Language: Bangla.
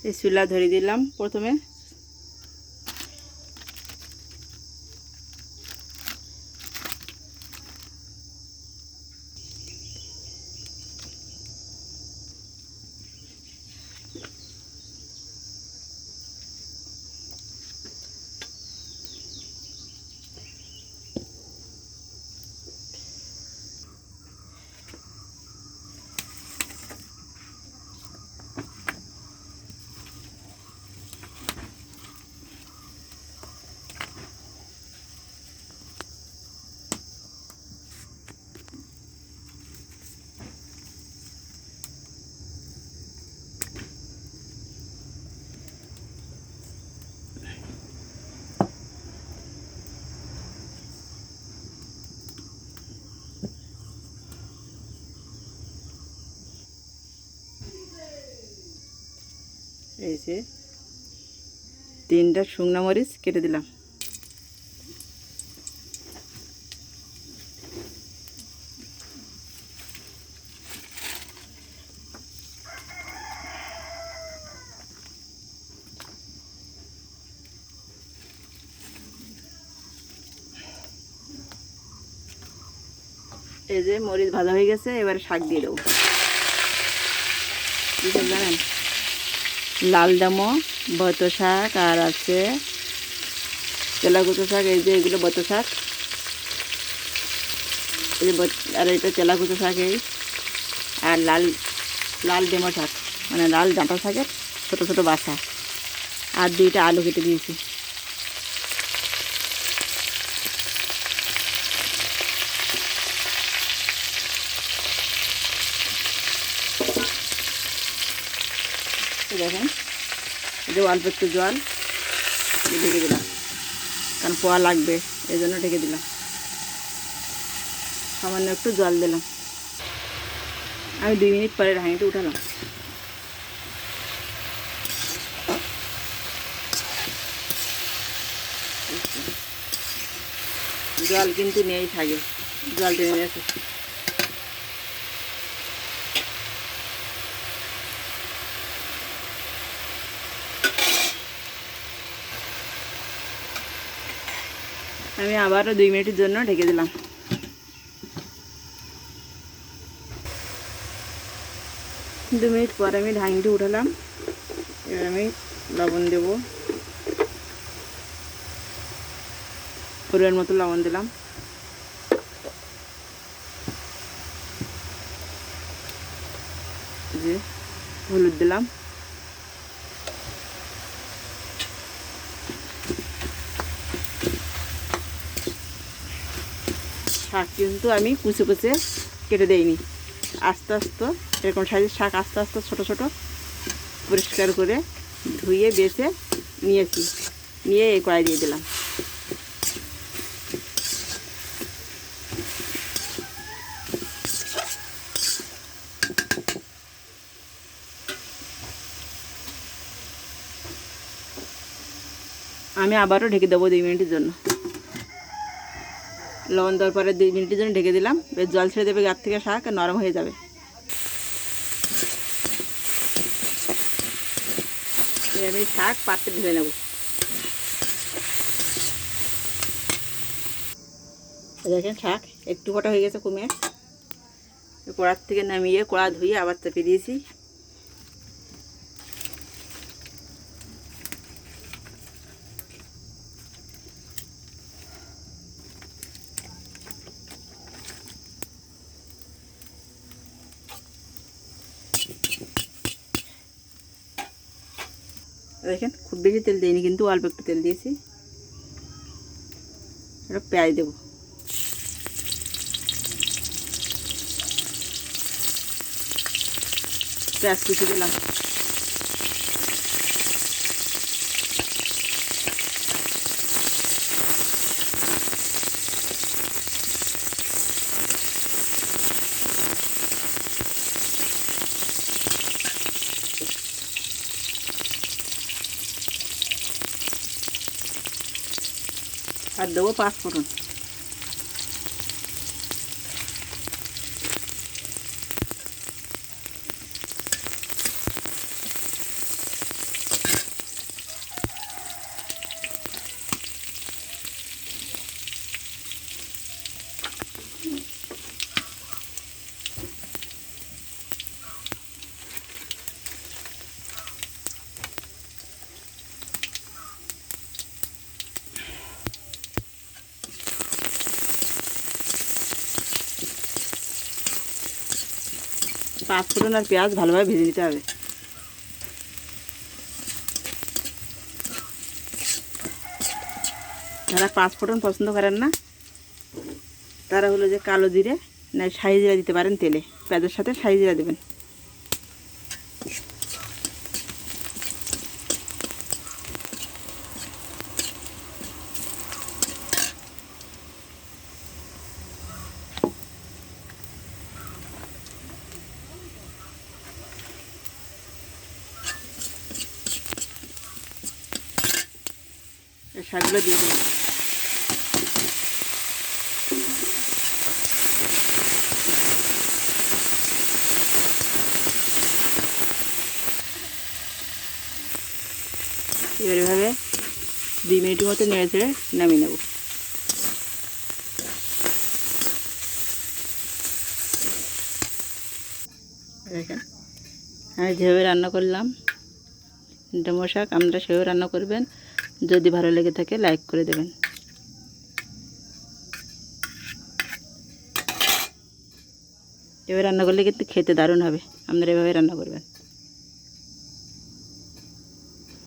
এই চুলা ধরিয়ে দিলাম প্রথমে। এই যে 3টা শুকনো মরিচ কেটে দিলাম। এই যে মরিচ ভাজা হয়ে গেছে, এবারে শাক দিয়ে দেবো। কি শাক জানেন? লাল ডামো, বত শাক, আর আছে তেলাকুচো শাক। এই যে এগুলো বত শাক, এই যে আর এটা তেলাকুচো শাক। এই আর লাল লাল ডেমো শাক, মানে লাল ডাঁটা শাকের ছোটো ছোটো বাসা। আর 2টা আলু কেটে দিয়েছি। দেখেন, এই যে অল্প একটু জল ঢেকে দিলাম, কারণ পোয়া লাগবে, এই জন্য ঢেকে দিলাম। সামান্য একটু জল দিলাম। আমি 2 মিনিট পরে ঢাকনিটা উঠালাম। জল কিন্তু নেই থাকে, জল টেনে গেছে। আমি আবারও 2 মিনিটের জন্য ঢেকে দিলাম। 2 মিনিট পর আমি ঢাকনিটা উঠালাম। এবার আমি লবণ দেব, পরিমাণ মতো লবণ দিলাম। যে হলুদ দিলাম। শাক কিন্তু আমি কুচে কুচে কেটে দেইনি, আস্তে আস্তে এরকম সাইজের শাক আস্তে আস্তে ছোটো ছোটো পরিষ্কার করে ধুয়ে বেছে নিয়েছি। নিয়ে এই কড়াই দিয়ে দিলাম। আমি আবারও ঢেকে দেবো 2 মিনিটের জন্য। লবণ দেওয়ার পরে 2 মিনিটের জন্য ঢেকে দিলাম। বেশ জল ছেড়ে দেবে, গাছ থেকে শাক নরম হয়ে যাবে। আমি শাক পাত্রে ধুয়ে নেব। দেখেন শাক একটু ফোটা হয়ে গেছে কমে। কড়ার থেকে নামিয়ে কড়া ধুয়ে আবার চাপিয়ে দিয়েছি। দেখেন খুব বেশি তেল দিইনি, কিন্তু অল্প একটু তেল দিয়েছি। এটা পেঁয়াজ দেবো। পেঁয়াজ কুচি দিলাম। আর দেবো 5 ফোড়ন। পাঁচ ফোড়ন আর পেঁয়াজ ভালোভাবে ভেজে নিতে হবে। যারা পাঁচ ফোড়ন পছন্দ করেন না তারা হলো যে কালো জিরে না শাহি জিরা দিতে পারেন তেলে, পেঁয়াজের সাথে শাহি জিরা দেবেন। শাকগুলো দিয়ে দেবেন। এবার এভাবে 2 মিনিটের মতো নেড়ে ছেড়ে নামিয়ে নেব। দেখেন আমি যেভাবে রান্না করলাম ডুমো শাক, আপনারা সেভাবে রান্না করবেন। যদি ভালো লেগে থাকে লাইক করে দেবেন। এভাবে রান্না করলে কিন্তু খেতে দারুণ হবে, আপনারা এভাবে রান্না করবেন।